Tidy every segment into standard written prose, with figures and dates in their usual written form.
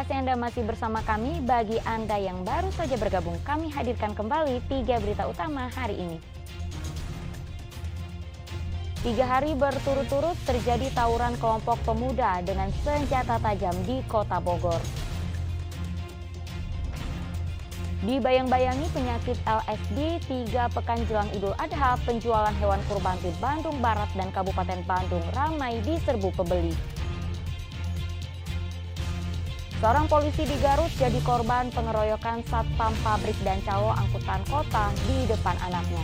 kasih Anda masih bersama kami. Bagi Anda yang baru saja bergabung, kami hadirkan kembali 3 berita utama hari ini. 3 hari berturut-turut terjadi tawuran kelompok pemuda dengan senjata tajam di Kota Bogor. Dibayang-bayangi penyakit LSD, 3 pekan jelang Idul Adha, penjualan hewan kurban di Bandung Barat dan Kabupaten Bandung ramai diserbu pembeli. Seorang polisi di Garut jadi korban pengeroyokan satpam pabrik dan calo angkutan kota di depan anaknya.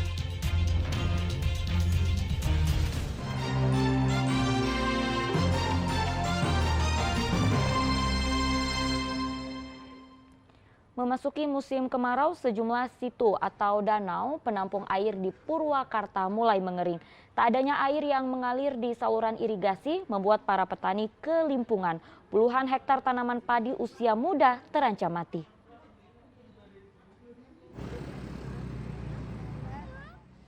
Memasuki musim kemarau, sejumlah situ atau danau penampung air di Purwakarta mulai mengering. Tak adanya air yang mengalir di saluran irigasi membuat para petani kelimpungan. Puluhan hektar tanaman padi usia muda terancam mati.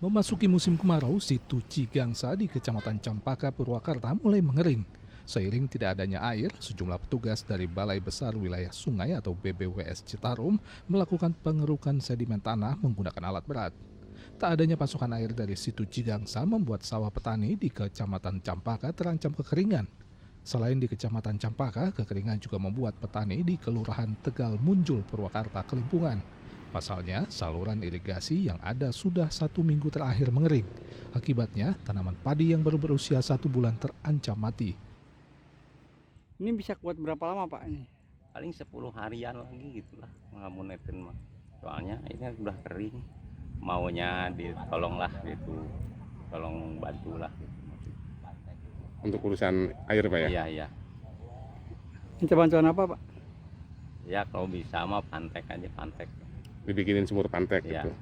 Memasuki musim kemarau, situ Cigangsa di Kecamatan Campaka, Purwakarta mulai mengering. Seiring tidak adanya air, sejumlah petugas dari Balai Besar Wilayah Sungai atau BBWS Citarum melakukan pengerukan sedimen tanah menggunakan alat berat. Tak adanya pasokan air dari situ Cigangsa membuat sawah petani di Kecamatan Campaka terancam kekeringan. Selain di Kecamatan Campaka, kekeringan juga membuat petani di Kelurahan Tegal Munjul, Purwakarta kelimpungan. Pasalnya, saluran irigasi yang ada sudah 1 minggu terakhir mengering. Akibatnya, tanaman padi yang baru berusia 1 bulan terancam mati. Ini bisa kuat berapa lama Pak ini? Paling 10 harian lagi gitulah ngamunetin mah. Soalnya ini udah kering. Maunya ditolonglah gitu. Tolong bantulah gitu. Untuk urusan air Pak ya? Iya, iya. Minta bantuan apa Pak? Ya kalau bisa mah pantek aja, pantek. Dibikinin sumur pantek Iya. gitu.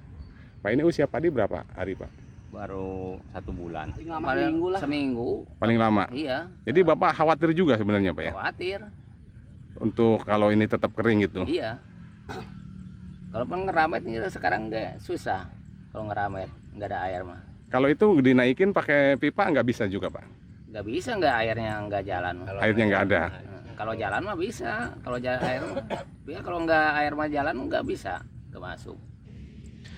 Pak, ini usia padi berapa hari Pak? Baru 1 bulan. Paling seminggu. Paling lama? Iya. Jadi Bapak khawatir juga sebenarnya Pak ya? Khawatir. Untuk kalau ini tetap kering gitu? Iya. Kalau ngeramet ini sekarang nggak susah. Kalau ngeramet nggak ada air mah. Kalau itu dinaikin pakai pipa nggak bisa juga Pak? Nggak bisa, nggak airnya nggak jalan. Airnya nggak ada? Kalau jalan mah bisa. Kalau jalan air mah. Ya, kalau nggak air mah jalan nggak bisa masuk.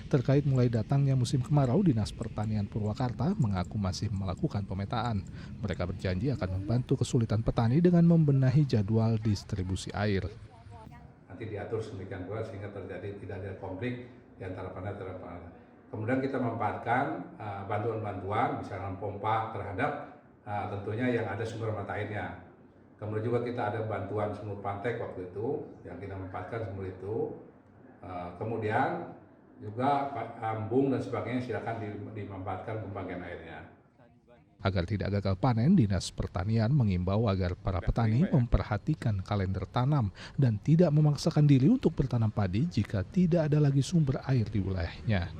Terkait mulai datangnya musim kemarau, Dinas Pertanian Purwakarta mengaku masih melakukan pemetaan. Mereka berjanji akan membantu kesulitan petani dengan membenahi jadwal distribusi air. Nanti diatur sedemikian rupa sehingga tidak ada konflik di antara petani dan petani. Kemudian kita memanfaatkan bantuan-bantuan, misalnya pompa terhadap tentunya yang ada sumber mata airnya. Kemudian juga kita ada bantuan sumur pantek waktu itu, yang kita manfaatkan sumur itu. Kemudian juga embung dan sebagainya silakan dimanfaatkan pembagian airnya. Agar tidak gagal panen, Dinas Pertanian mengimbau agar para petani memperhatikan kalender tanam dan tidak memaksakan diri untuk bertanam padi jika tidak ada lagi sumber air di wilayahnya.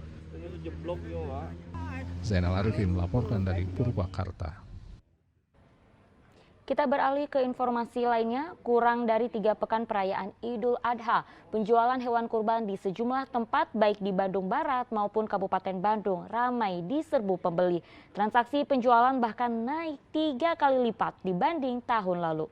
Zainal Arifin melaporkan dari Purwakarta. Kita beralih ke informasi lainnya. Kurang dari 3 pekan perayaan Idul Adha, penjualan hewan kurban di sejumlah tempat baik di Bandung Barat maupun Kabupaten Bandung ramai diserbu pembeli. Transaksi penjualan bahkan naik 3 kali lipat dibanding tahun lalu.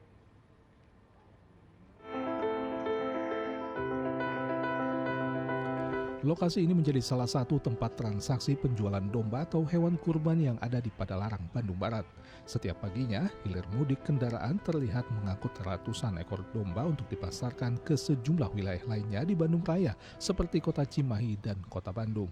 Lokasi ini menjadi salah satu tempat transaksi penjualan domba atau hewan kurban yang ada di Padalarang, Bandung Barat. Setiap paginya, hilir mudik kendaraan terlihat mengangkut ratusan ekor domba untuk dipasarkan ke sejumlah wilayah lainnya di Bandung Raya, seperti Kota Cimahi dan Kota Bandung.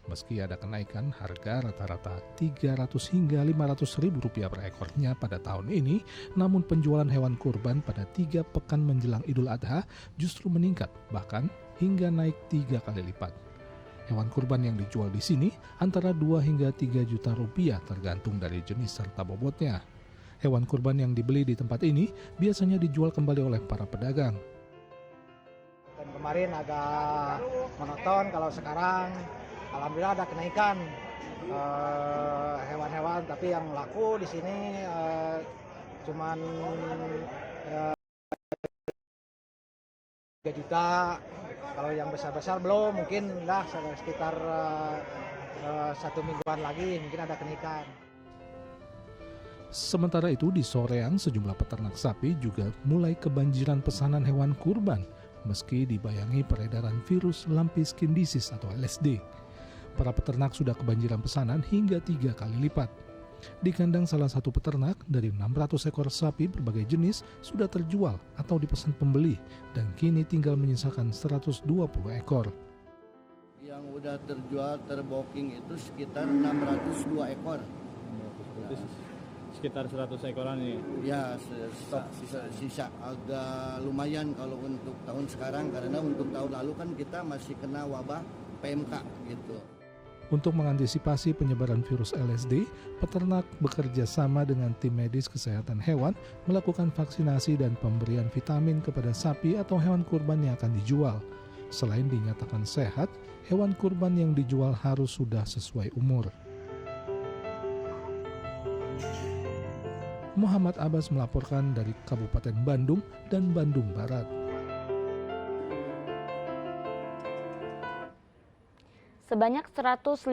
Meski ada kenaikan harga rata-rata 300 hingga 500 ribu rupiah per ekornya pada tahun ini, namun penjualan hewan kurban pada 3 pekan menjelang Idul Adha justru meningkat, bahkan hingga naik 3 kali lipat. Hewan kurban yang dijual di sini antara 2 hingga 3 juta rupiah tergantung dari jenis serta bobotnya. Hewan kurban yang dibeli di tempat ini biasanya dijual kembali oleh para pedagang. Dan kemarin agak monoton, kalau sekarang alhamdulillah ada kenaikan hewan-hewan, tapi yang laku di sini cuman 3 juta. Kalau yang besar-besar belum, mungkin lah sekitar 1 mingguan lagi mungkin ada kenaikan. Sementara itu di Soreang sejumlah peternak sapi juga mulai kebanjiran pesanan hewan kurban meski dibayangi peredaran virus lumpy skin disease atau LSD. Para peternak sudah kebanjiran pesanan hingga 3 kali lipat. Di kandang salah satu peternak, dari 600 ekor sapi berbagai jenis sudah terjual atau dipesan pembeli dan kini tinggal menyisakan 120 ekor. Yang udah terjual terbooking itu sekitar 602 ekor. Sekitar 100 ekoran ini. Ya, sisa agak lumayan kalau untuk tahun sekarang, karena untuk tahun lalu kan kita masih kena wabah PMK gitu. Untuk mengantisipasi penyebaran virus LSD, peternak bekerja sama dengan tim medis kesehatan hewan melakukan vaksinasi dan pemberian vitamin kepada sapi atau hewan kurban yang akan dijual. Selain dinyatakan sehat, hewan kurban yang dijual harus sudah sesuai umur. Muhammad Abbas melaporkan dari Kabupaten Bandung dan Bandung Barat. Sebanyak 150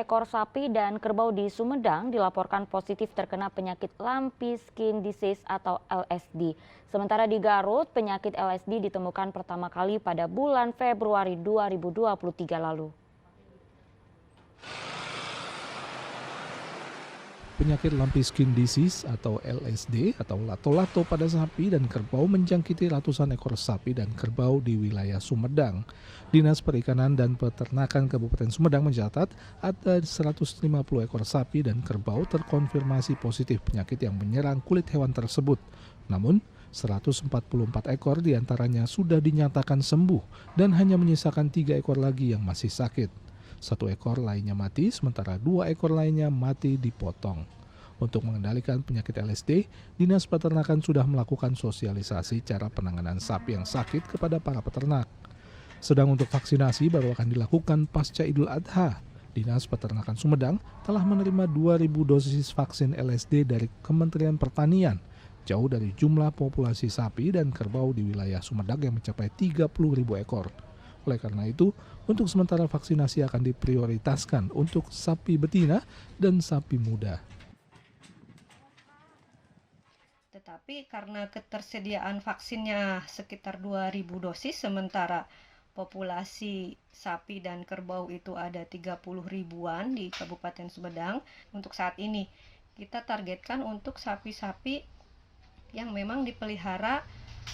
ekor sapi dan kerbau di Sumedang dilaporkan positif terkena penyakit lumpy skin disease atau LSD. Sementara di Garut, penyakit LSD ditemukan pertama kali pada bulan Februari 2023 lalu. Penyakit lumpy skin disease atau LSD atau lato-lato pada sapi dan kerbau menjangkiti ratusan ekor sapi dan kerbau di wilayah Sumedang. Dinas Perikanan dan Peternakan Kabupaten Sumedang mencatat ada 150 ekor sapi dan kerbau terkonfirmasi positif penyakit yang menyerang kulit hewan tersebut. Namun, 144 ekor diantaranya sudah dinyatakan sembuh dan hanya menyisakan 3 ekor lagi yang masih sakit. 1 ekor lainnya mati, sementara 2 ekor lainnya mati dipotong. Untuk mengendalikan penyakit LSD, Dinas Peternakan sudah melakukan sosialisasi cara penanganan sapi yang sakit kepada para peternak. Sedang untuk vaksinasi baru akan dilakukan pasca Idul Adha. Dinas Peternakan Sumedang telah menerima 2.000 dosis vaksin LSD dari Kementerian Pertanian, jauh dari jumlah populasi sapi dan kerbau di wilayah Sumedang yang mencapai 30.000 ekor. Oleh karena itu, untuk sementara vaksinasi akan diprioritaskan untuk sapi betina dan sapi muda. Tetapi karena ketersediaan vaksinnya sekitar 2.000 dosis, sementara populasi sapi dan kerbau itu ada 30 ribuan di Kabupaten Sumedang, untuk saat ini kita targetkan untuk sapi-sapi yang memang dipelihara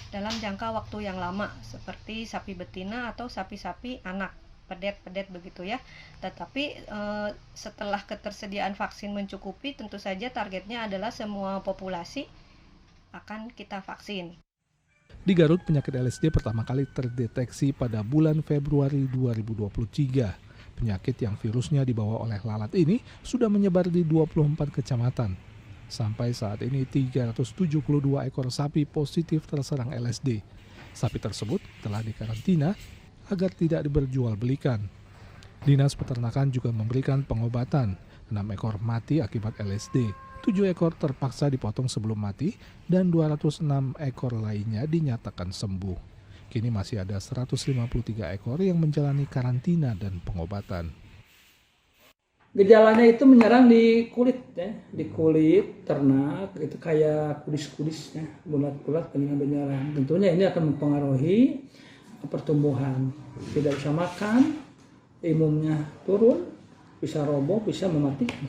dalam jangka waktu yang lama, seperti sapi betina atau sapi-sapi anak, pedet begitu ya. Tetapi setelah ketersediaan vaksin mencukupi, tentu saja targetnya adalah semua populasi akan kita vaksin. Di Garut, penyakit LSD pertama kali terdeteksi pada bulan Februari 2023. Penyakit yang virusnya dibawa oleh lalat ini sudah menyebar di 24 kecamatan. Sampai saat ini 372 ekor sapi positif terserang LSD. Sapi tersebut telah dikarantina agar tidak diperjualbelikan. Dinas Peternakan juga memberikan pengobatan. 6 ekor mati akibat LSD, 7 ekor terpaksa dipotong sebelum mati, dan 206 ekor lainnya dinyatakan sembuh. Kini masih ada 153 ekor yang menjalani karantina dan pengobatan. Gejalanya itu menyerang di kulit ya, di kulit ternak itu kayak kudis-kudis ya, bulat-bulat benjolan. Tentunya ini akan mempengaruhi pertumbuhan. Tidak bisa makan, imunnya turun, bisa roboh, bisa mematikan.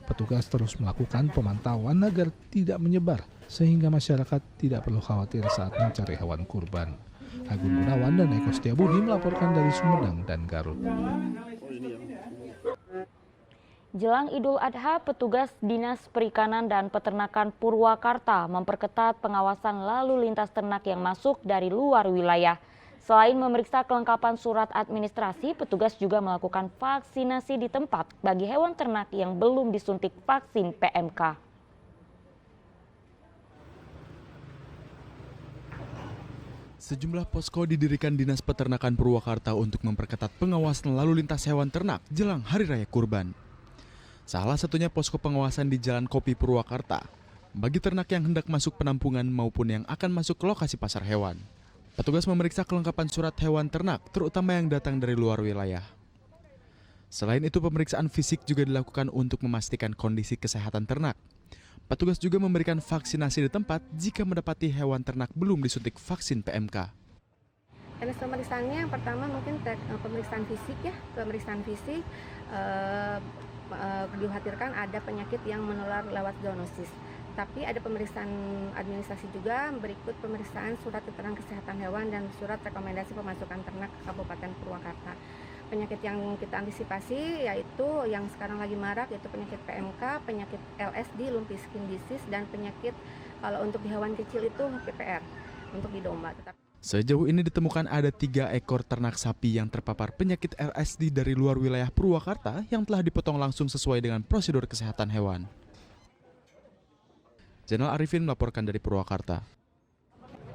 Petugas terus melakukan pemantauan agar tidak menyebar sehingga masyarakat tidak perlu khawatir saat mencari hewan kurban. Agung Gunawan dan Eko Setiabudi melaporkan dari Sumedang dan Garut. Jelang Idul Adha, petugas Dinas Perikanan dan Peternakan Purwakarta memperketat pengawasan lalu lintas ternak yang masuk dari luar wilayah. Selain memeriksa kelengkapan surat administrasi, petugas juga melakukan vaksinasi di tempat bagi hewan ternak yang belum disuntik vaksin PMK. Sejumlah posko didirikan Dinas Peternakan Purwakarta untuk memperketat pengawasan lalu lintas hewan ternak jelang Hari Raya Kurban. Salah satunya posko pengawasan di Jalan Kopi Purwakarta bagi ternak yang hendak masuk penampungan maupun yang akan masuk ke lokasi pasar hewan. Petugas memeriksa kelengkapan surat hewan ternak, terutama yang datang dari luar wilayah. Selain itu, pemeriksaan fisik juga dilakukan untuk memastikan kondisi kesehatan ternak. Petugas juga memberikan vaksinasi di tempat jika mendapati hewan ternak belum disuntik vaksin PMK. Jenis pemeriksaannya yang pertama mungkin pemeriksaan fisik ya, dikhawatirkan ada penyakit yang menular lewat zoonosis. Tapi ada pemeriksaan administrasi juga, berikut pemeriksaan surat keterangan kesehatan hewan dan surat rekomendasi pemasukan ternak ke Kabupaten Purwakarta. Penyakit yang kita antisipasi yaitu yang sekarang lagi marak yaitu penyakit PMK, penyakit LSD, lumpy skin disease, dan penyakit kalau untuk di hewan kecil itu PPR untuk di domba. Sejauh ini ditemukan ada 3 ekor ternak sapi yang terpapar penyakit LSD dari luar wilayah Purwakarta yang telah dipotong langsung sesuai dengan prosedur kesehatan hewan. Zainal Arifin melaporkan dari Purwakarta.